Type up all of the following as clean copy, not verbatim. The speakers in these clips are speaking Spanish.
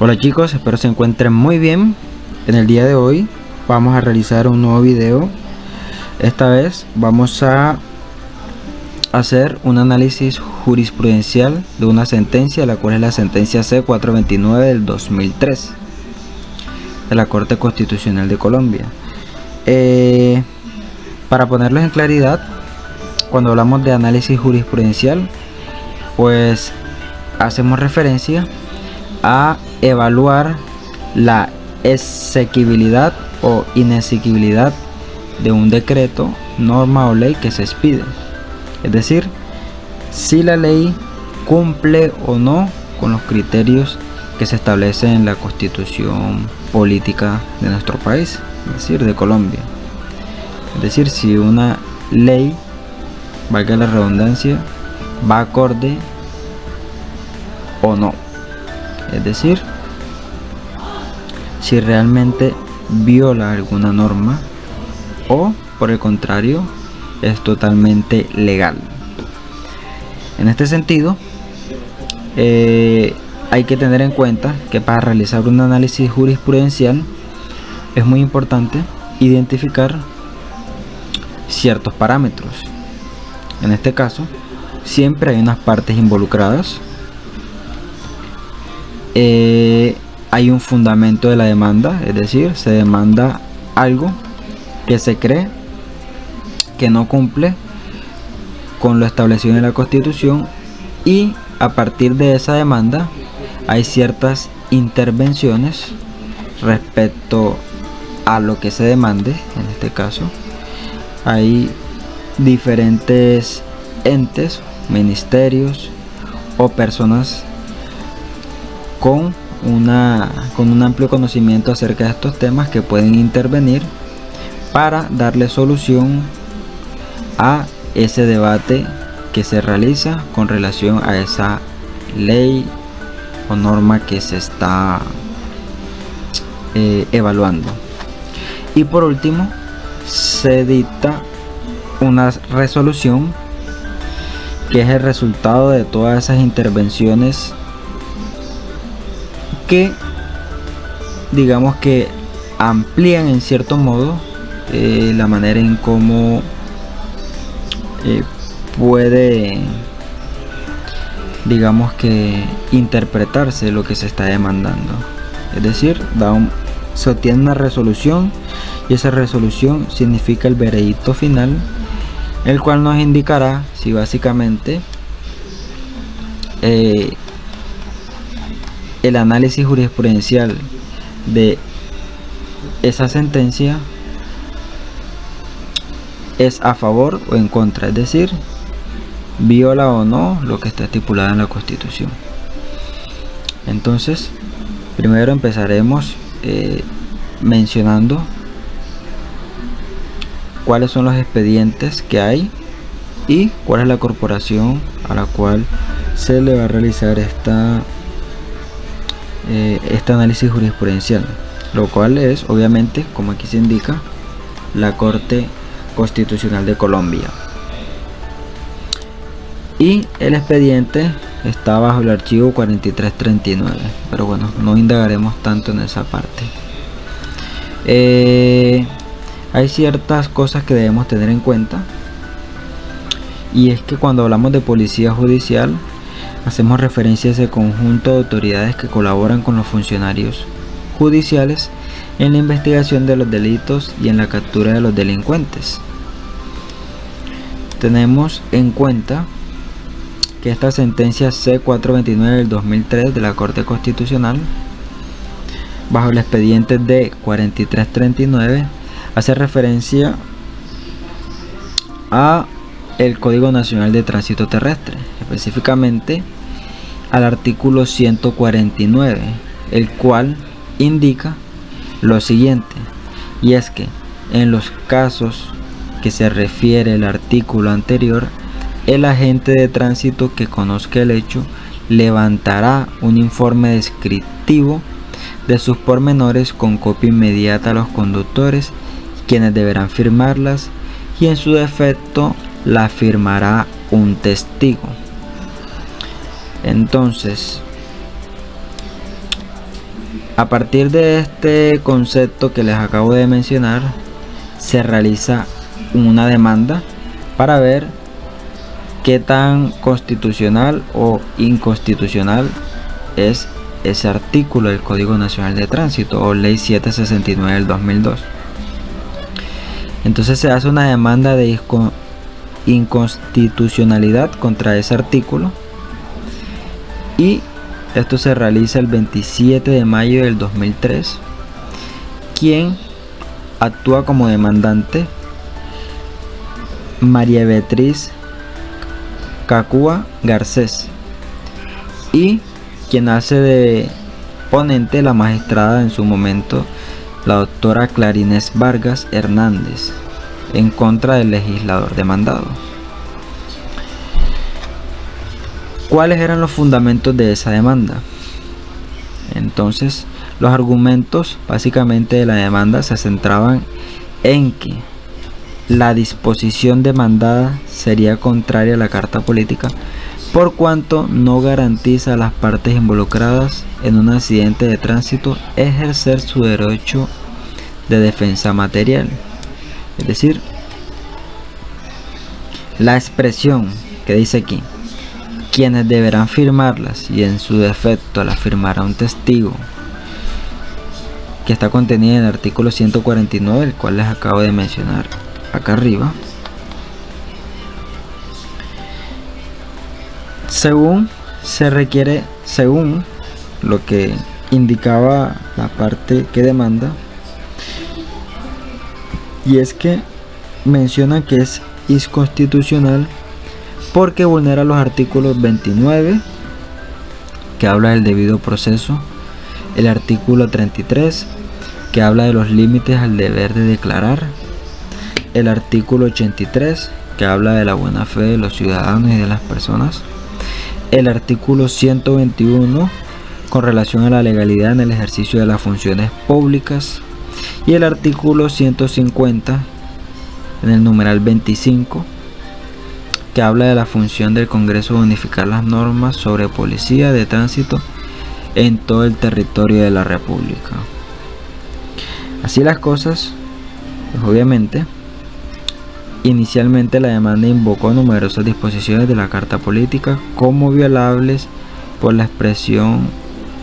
Hola chicos, espero se encuentren muy bien. En el día de hoy vamos a realizar un nuevo video. Esta vez vamos a hacer un análisis jurisprudencial de una sentencia, la cual es la sentencia C-429 del 2003 de la Corte Constitucional de Colombia. Para ponerlos en claridad, cuando hablamos de análisis jurisprudencial, pues hacemos referencia a evaluar la exequibilidad o inexequibilidad de un decreto, norma o ley que se expide. Es decir, si la ley cumple o no con los criterios que se establecen en la Constitución política de nuestro país, es decir, de Colombia. Es decir, si una ley, valga la redundancia, va acorde o no. Es decir, si realmente viola alguna norma o, por el contrario, es totalmente legal. En este sentido, hay que tener en cuenta que para realizar un análisis jurisprudencial es muy importante identificar ciertos parámetros. En este caso, siempre hay unas partes involucradas. Hay un fundamento de la demanda, es decir, se demanda algo que se cree que no cumple con lo establecido en la Constitución, y a partir de esa demanda hay ciertas intervenciones respecto a lo que se demande. En este caso hay diferentes entes, ministerios o personas con un amplio conocimiento acerca de estos temas que pueden intervenir para darle solución a ese debate que se realiza con relación a esa ley o norma que se está evaluando. Y por último, se dicta una resolución que es el resultado de todas esas intervenciones que, digamos, que amplían en cierto modo la manera en cómo puede, digamos, que interpretarse lo que se está demandando. Es decir, se obtiene una resolución, y esa resolución significa el veredicto final, el cual nos indicará si básicamente el análisis jurisprudencial de esa sentencia es a favor o en contra, es decir, viola o no lo que está estipulado en la Constitución. Entonces, primero empezaremos mencionando cuáles son los expedientes que hay y cuál es la corporación a la cual se le va a realizar este análisis jurisprudencial, lo cual es, obviamente, como aquí se indica, la Corte Constitucional de Colombia. Y el expediente está bajo el archivo 4339, pero bueno, no indagaremos tanto en esa parte. Hay ciertas cosas que debemos tener en cuenta, y es que cuando hablamos de policía judicial hacemos referencia a ese conjunto de autoridades que colaboran con los funcionarios judiciales en la investigación de los delitos y en la captura de los delincuentes. Tenemos en cuenta que esta sentencia C-429 del 2003 de la Corte Constitucional, bajo el expediente D 4339, hace referencia a el Código Nacional de Tránsito Terrestre, específicamente al artículo 149, el cual indica lo siguiente, y es que en los casos que se refiere el artículo anterior, el agente de tránsito que conozca el hecho levantará un informe descriptivo de sus pormenores con copia inmediata a los conductores, quienes deberán firmarlas, y en su defecto la firmará un testigo. Entonces, A partir de este concepto que les acabo de mencionar, se realiza una demanda para ver qué tan constitucional o inconstitucional es ese artículo del Código Nacional de Tránsito o Ley 769 del 2002. Entonces se hace una demanda de inconstitucionalidad contra ese artículo, y esto se realiza el 27 de mayo del 2003. Quien actúa como demandante: María Beatriz Cacúa Garcés, y quien hace de ponente la magistrada en su momento, la doctora Clarinés Vargas Hernández, en contra del legislador demandado. ¿Cuáles eran los fundamentos de esa demanda? Entonces, los argumentos básicamente de la demanda se centraban en que la disposición demandada sería contraria a la Carta Política, por cuanto no garantiza a las partes involucradas en un accidente de tránsito ejercer su derecho de defensa material. Es decir, la expresión que dice aquí, quienes deberán firmarlas, y en su defecto la firmará un testigo, que está contenida en el artículo 149, el cual les acabo de mencionar acá arriba. Según lo que indicaba la parte que demanda, y es que menciona que es inconstitucional porque vulnera los artículos 29, que habla del debido proceso, el artículo 33, que habla de los límites al deber de declarar, el artículo 83, que habla de la buena fe de los ciudadanos y de las personas, el artículo 121, con relación a la legalidad en el ejercicio de las funciones públicas, y el artículo 150, en el numeral 25, que habla de la función del Congreso de unificar las normas sobre policía de tránsito en todo el territorio de la República. Así las cosas, pues obviamente, inicialmente la demanda invocó numerosas disposiciones de la Carta Política como violables por la expresión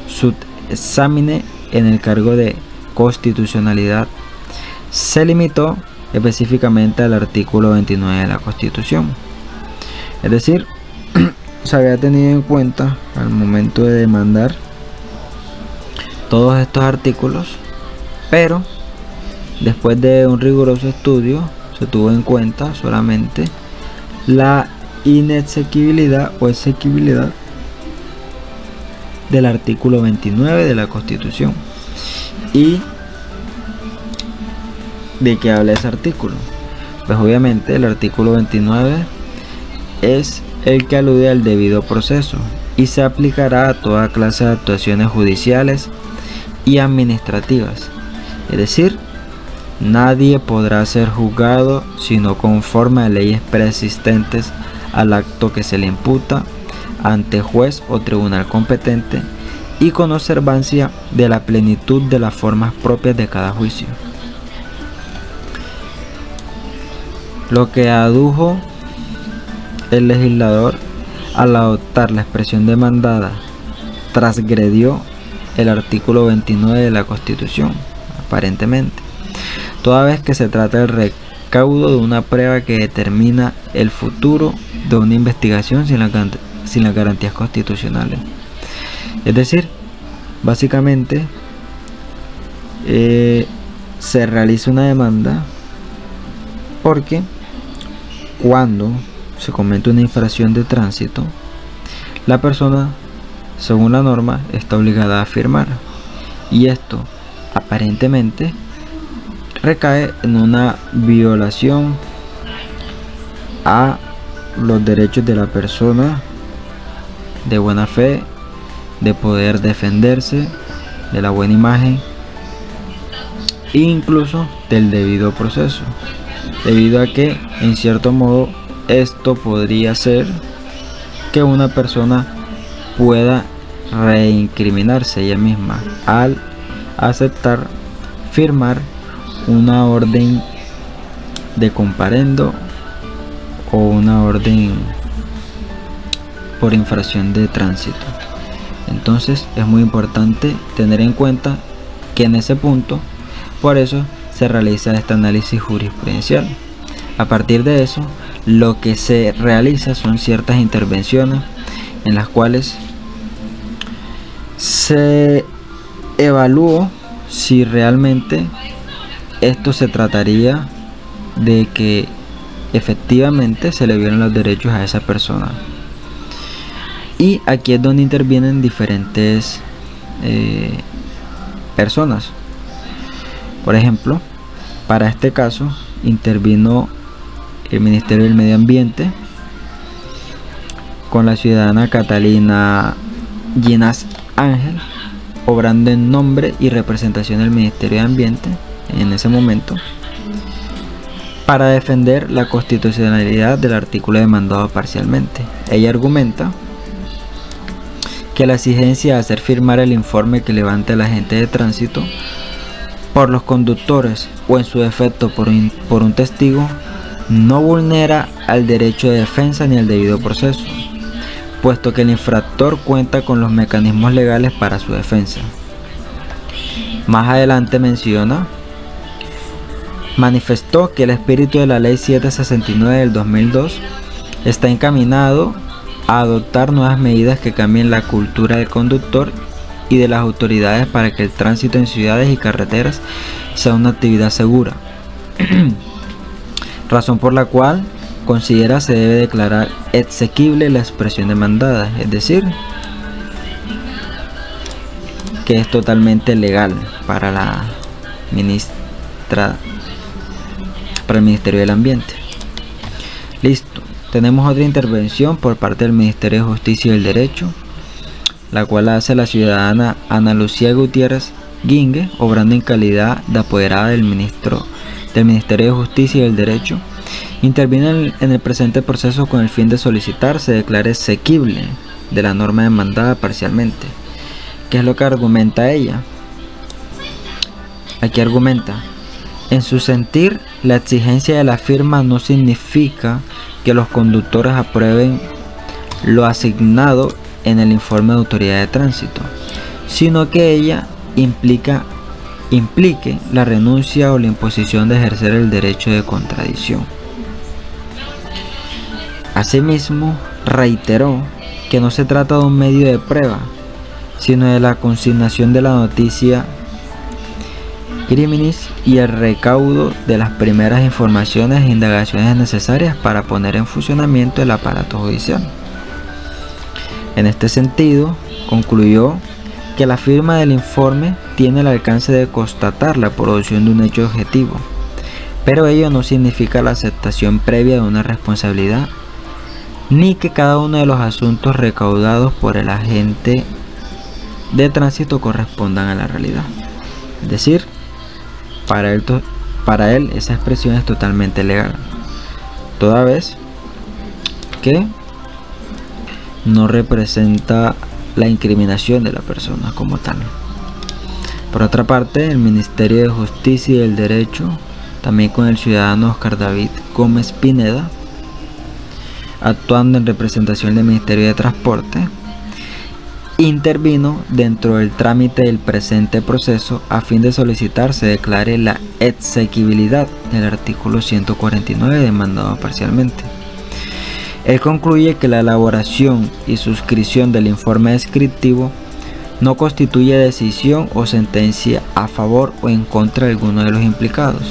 sub examine en el cargo de constitucionalidad. Se limitó específicamente al artículo 29 de la Constitución. Es decir, se había tenido en cuenta al momento de demandar todos estos artículos, pero después de un riguroso estudio se tuvo en cuenta solamente la inexequibilidad o exequibilidad del artículo 29 de la Constitución. ¿Y de qué habla ese artículo? Pues obviamente el artículo 29 es el que alude al debido proceso y se aplicará a toda clase de actuaciones judiciales y administrativas. Es decir, nadie podrá ser juzgado sino conforme a leyes preexistentes al acto que se le imputa ante juez o tribunal competente y con observancia de la plenitud de las formas propias de cada juicio. Lo que adujo el legislador al adoptar la expresión demandada transgredió el artículo 29 de la Constitución, aparentemente, toda vez que se trata del recaudo de una prueba que determina el futuro de una investigación sin las garantías constitucionales. Es decir, básicamente se realiza una demanda porque cuando se comete una infracción de tránsito, la persona, según la norma, está obligada a firmar, y esto aparentemente recae en una violación a los derechos de la persona de buena fe, de poder defenderse, de la buena imagen e incluso del debido proceso, debido a que en cierto modo esto podría ser que una persona pueda reincriminarse ella misma al aceptar, firmar una orden de comparendo o una orden por infracción de tránsito. Entonces es muy importante tener en cuenta que en ese punto, por eso se realiza este análisis jurisprudencial. A partir de eso, lo que se realiza son ciertas intervenciones en las cuales se evalúa si realmente esto se trataría de que efectivamente se le violan los derechos a esa persona. Y aquí es donde intervienen diferentes personas. Por ejemplo, para este caso intervino el Ministerio del Medio Ambiente con la ciudadana Catalina Ginás Ángel, obrando en nombre y representación del Ministerio de Ambiente en ese momento, para defender la constitucionalidad del artículo demandado parcialmente. Ella argumenta que la exigencia de hacer firmar el informe que levante el agente de tránsito por los conductores o en su defecto por un testigo no vulnera al derecho de defensa ni al debido proceso, puesto que el infractor cuenta con los mecanismos legales para su defensa. Más adelante manifestó que el espíritu de la Ley 769 del 2002 está encaminado a adoptar nuevas medidas que cambien la cultura del conductor y de las autoridades para que el tránsito en ciudades y carreteras sea una actividad segura. Razón por la cual considera se debe declarar exequible la expresión demandada, es decir, que es totalmente legal para el Ministerio del Ambiente. Listo. Tenemos otra intervención por parte del Ministerio de Justicia y el Derecho, la cual hace la ciudadana Ana Lucía Gutiérrez Guingue, obrando en calidad de apoderada del Ministerio de Justicia y el Derecho. Interviene en el presente proceso con el fin de solicitar se declare exequible de la norma demandada parcialmente. ¿Qué es lo que argumenta ella? Aquí argumenta: en su sentir, la exigencia de la firma no significa que los conductores aprueben lo asignado en el informe de autoridad de tránsito, sino que ella implique la renuncia o la imposición de ejercer el derecho de contradicción. Asimismo, reiteró que no se trata de un medio de prueba, sino de la consignación de la noticia criminis y el recaudo de las primeras informaciones e indagaciones necesarias para poner en funcionamiento el aparato judicial. En este sentido, concluyó que la firma del informe tiene el alcance de constatar la producción de un hecho objetivo, pero ello no significa la aceptación previa de una responsabilidad, ni que cada uno de los asuntos recaudados por el agente de tránsito correspondan a la realidad. Es decir, para él esa expresión es totalmente legal, toda vez que no representa la incriminación de la persona como tal. Por otra parte, el Ministerio de Justicia y el Derecho, también con el ciudadano Oscar David Gómez Pineda, actuando en representación del Ministerio de Transporte, intervino dentro del trámite del presente proceso a fin de solicitar se declare la exequibilidad del artículo 149 demandado parcialmente. Él concluye que la elaboración y suscripción del informe descriptivo no constituye decisión o sentencia a favor o en contra de alguno de los implicados,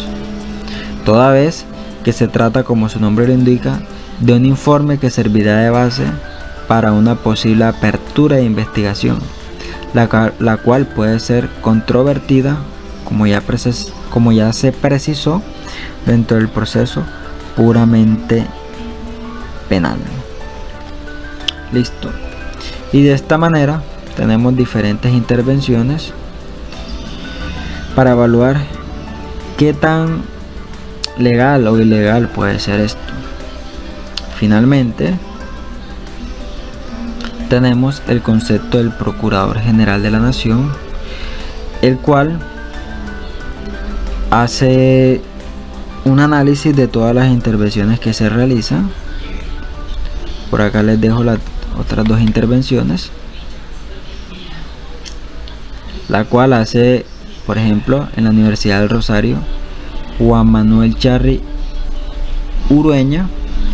toda vez que se trata, como su nombre lo indica, de un informe que servirá de base para una posible apertura de investigación, la cual puede ser controvertida, como ya se precisó, dentro del proceso puramente penal. Listo. Y de esta manera tenemos diferentes intervenciones para evaluar qué tan legal o ilegal puede ser esto. Finalmente, tenemos el concepto del Procurador General de la Nación, el cual hace un análisis de todas las intervenciones que se realizan. Por acá les dejo las otras dos intervenciones, la cual hace, por ejemplo, en la Universidad del Rosario, Juan Manuel Charri Urueña,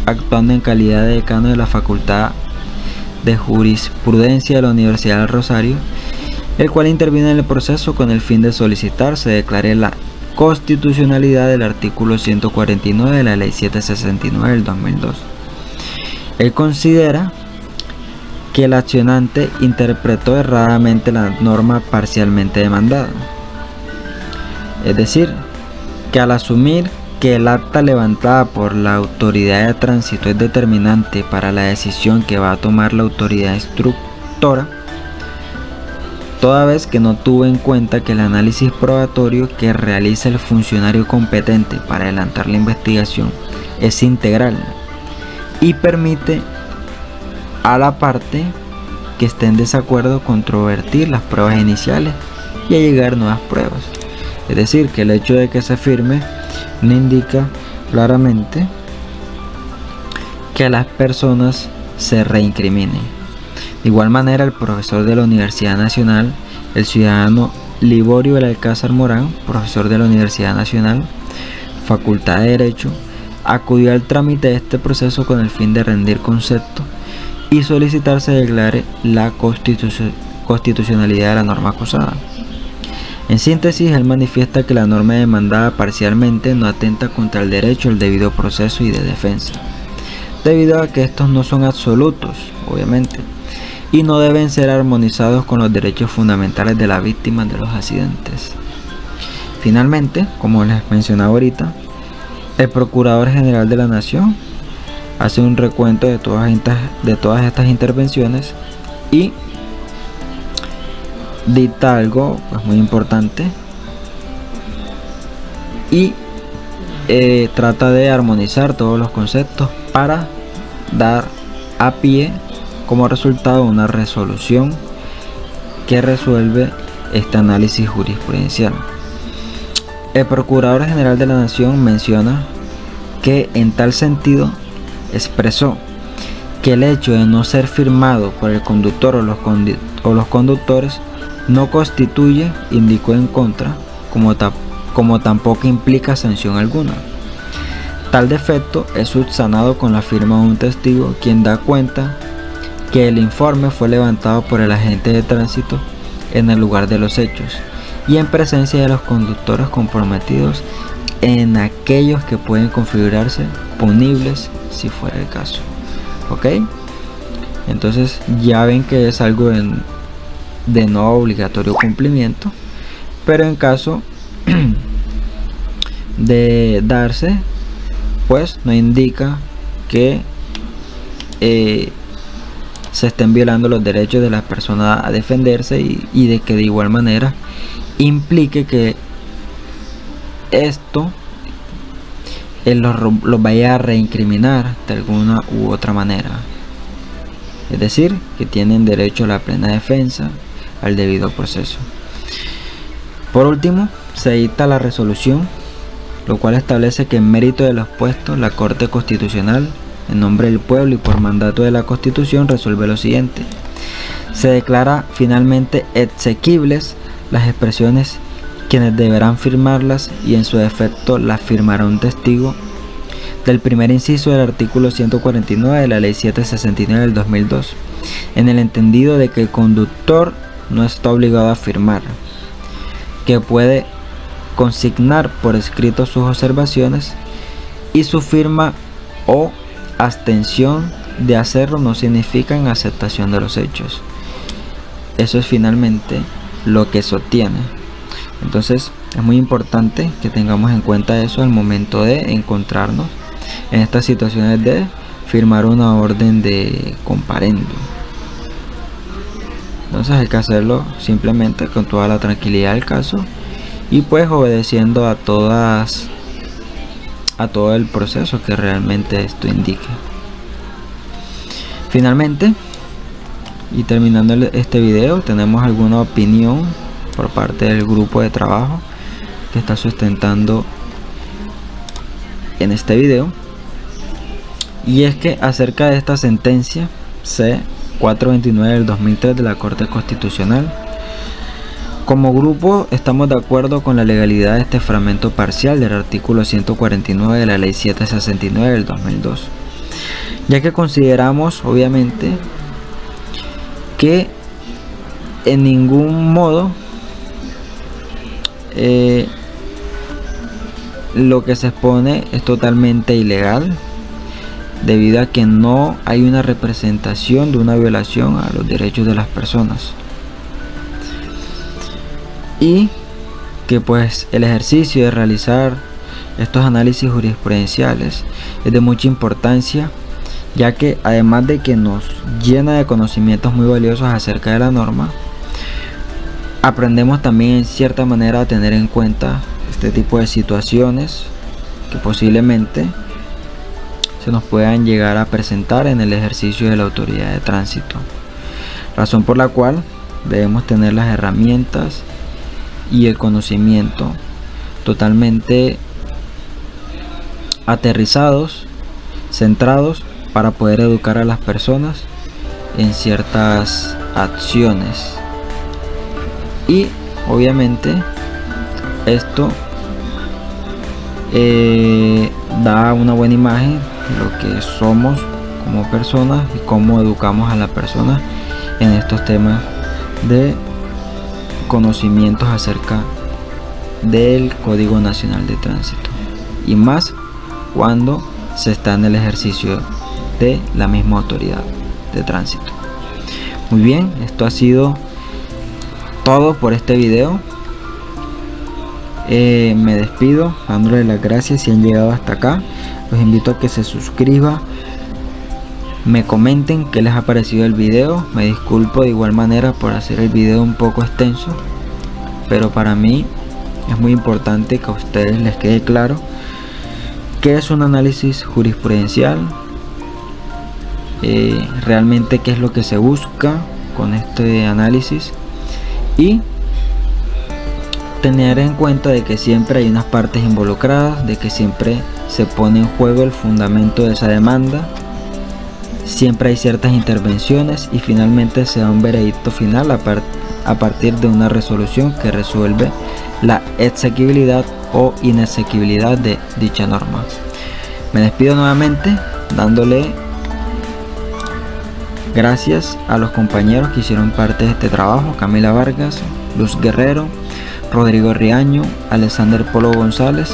actuando en calidad de decano de la Facultad de Jurisprudencia de la Universidad del Rosario, el cual interviene en el proceso con el fin de solicitar se declare la constitucionalidad del artículo 149 de la Ley 769 del 2002. Él considera que el accionante interpretó erradamente la norma parcialmente demandada, es decir, que al asumir que el acta levantada por la autoridad de tránsito es determinante para la decisión que va a tomar la autoridad instructora, toda vez que no tuvo en cuenta que el análisis probatorio que realiza el funcionario competente para adelantar la investigación es integral y permite a la parte que esté en desacuerdo controvertir las pruebas iniciales y llegar nuevas pruebas. Es decir, que el hecho de que se firme no indica claramente que a las personas se reincriminen. De igual manera, el profesor de la Universidad Nacional, el ciudadano Liborio del Alcázar Morán, profesor de la Universidad Nacional, Facultad de Derecho, acudió al trámite de este proceso con el fin de rendir concepto y solicitar se declare la constitucionalidad de la norma acusada. En síntesis, él manifiesta que la norma demandada parcialmente no atenta contra el derecho al debido proceso y de defensa, debido a que estos no son absolutos, obviamente, y no deben ser armonizados con los derechos fundamentales de las víctimas de los accidentes. Finalmente, como les mencionaba ahorita, el Procurador General de la Nación hace un recuento de todas estas intervenciones y dicta algo pues muy importante y trata de armonizar todos los conceptos para dar a pie como resultado una resolución que resuelve este análisis jurisprudencial. El Procurador General de la Nación menciona que en tal sentido expresó que el hecho de no ser firmado por el conductor o los conductores no constituye, indicó en contra, como tampoco implica sanción alguna. Tal defecto es subsanado con la firma de un testigo, quien da cuenta que el informe fue levantado por el agente de tránsito en el lugar de los hechos y en presencia de los conductores comprometidos en aquellos que pueden configurarse punibles si fuera el caso. ¿Ok? Entonces ya ven que es algo de no obligatorio cumplimiento, pero en caso de darse, pues no indica que se estén violando los derechos de las personas a defenderse y de que de igual manera implique que esto los vaya a reincriminar de alguna u otra manera. Es decir, que tienen derecho a la plena defensa, al debido proceso. Por último, se dicta la resolución, lo cual establece que en mérito de los puestos, la Corte Constitucional, en nombre del pueblo y por mandato de la Constitución, resuelve lo siguiente: se declara finalmente exequibles las expresiones, quienes deberán firmarlas y en su defecto las firmará un testigo del primer inciso del artículo 149 de la Ley 769 del 2002, en el entendido de que el conductor no está obligado a firmar, que puede consignar por escrito sus observaciones y su firma o abstención de hacerlo no significan aceptación de los hechos. Eso es finalmente lo que sostiene. Entonces es muy importante que tengamos en cuenta eso al momento de encontrarnos en estas situaciones de firmar una orden de comparendo. Entonces hay que hacerlo simplemente con toda la tranquilidad del caso y pues obedeciendo a todo el proceso que realmente esto indique. Finalmente, y terminando este video, tenemos alguna opinión por parte del grupo de trabajo que está sustentando en este video, y es que acerca de esta sentencia C-429 del 2003 de la Corte Constitucional, como grupo estamos de acuerdo con la legalidad de este fragmento parcial del artículo 149 de la Ley 769 del 2002, ya que consideramos obviamente que en ningún modo lo que se expone es totalmente ilegal, debido a que no hay una representación de una violación a los derechos de las personas, y que pues el ejercicio de realizar estos análisis jurisprudenciales es de mucha importancia, ya que además de que nos llena de conocimientos muy valiosos acerca de la norma, aprendemos también en cierta manera a tener en cuenta este tipo de situaciones que posiblemente se nos puedan llegar a presentar en el ejercicio de la autoridad de tránsito, razón por la cual debemos tener las herramientas y el conocimiento totalmente aterrizados, centrados, para poder educar a las personas en ciertas acciones. Y obviamente esto da una buena imagen de lo que somos como personas y cómo educamos a las personas en estos temas de conocimientos acerca del Código Nacional de Tránsito, y más cuando se está en el ejercicio de la misma autoridad de tránsito. Muy bien, esto ha sido todo por este video. Me despido dándoles las gracias si han llegado hasta acá. Los invito a que se suscriban, me comenten qué les ha parecido el video. Me disculpo de igual manera por hacer el video un poco extenso, pero para mí es muy importante que a ustedes les quede claro qué es un análisis jurisprudencial, realmente qué es lo que se busca con este análisis, y tener en cuenta de que siempre hay unas partes involucradas, de que siempre se pone en juego el fundamento de esa demanda, siempre hay ciertas intervenciones y finalmente se da un veredicto final a partir de una resolución que resuelve la exequibilidad o inexequibilidad de dicha norma. Me despido nuevamente dándole gracias a los compañeros que hicieron parte de este trabajo: Camila Vargas, Luz Guerrero, Rodrigo Riaño, Alexander Polo González,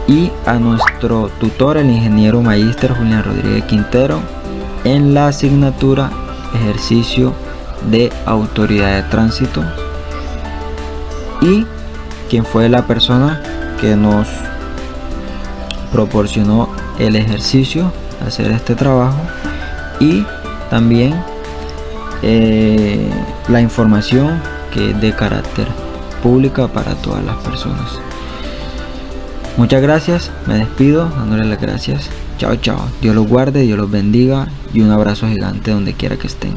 y a nuestro tutor, el ingeniero magíster Julián Rodríguez Quintero, en la asignatura ejercicio de autoridad de tránsito, y quien fue la persona que nos proporcionó el ejercicio de hacer este trabajo, y también la información que es de carácter pública para todas las personas. Muchas gracias, me despido dándoles las gracias. Chao, chao. Dios los guarde, Dios los bendiga, y un abrazo gigante donde quiera que estén.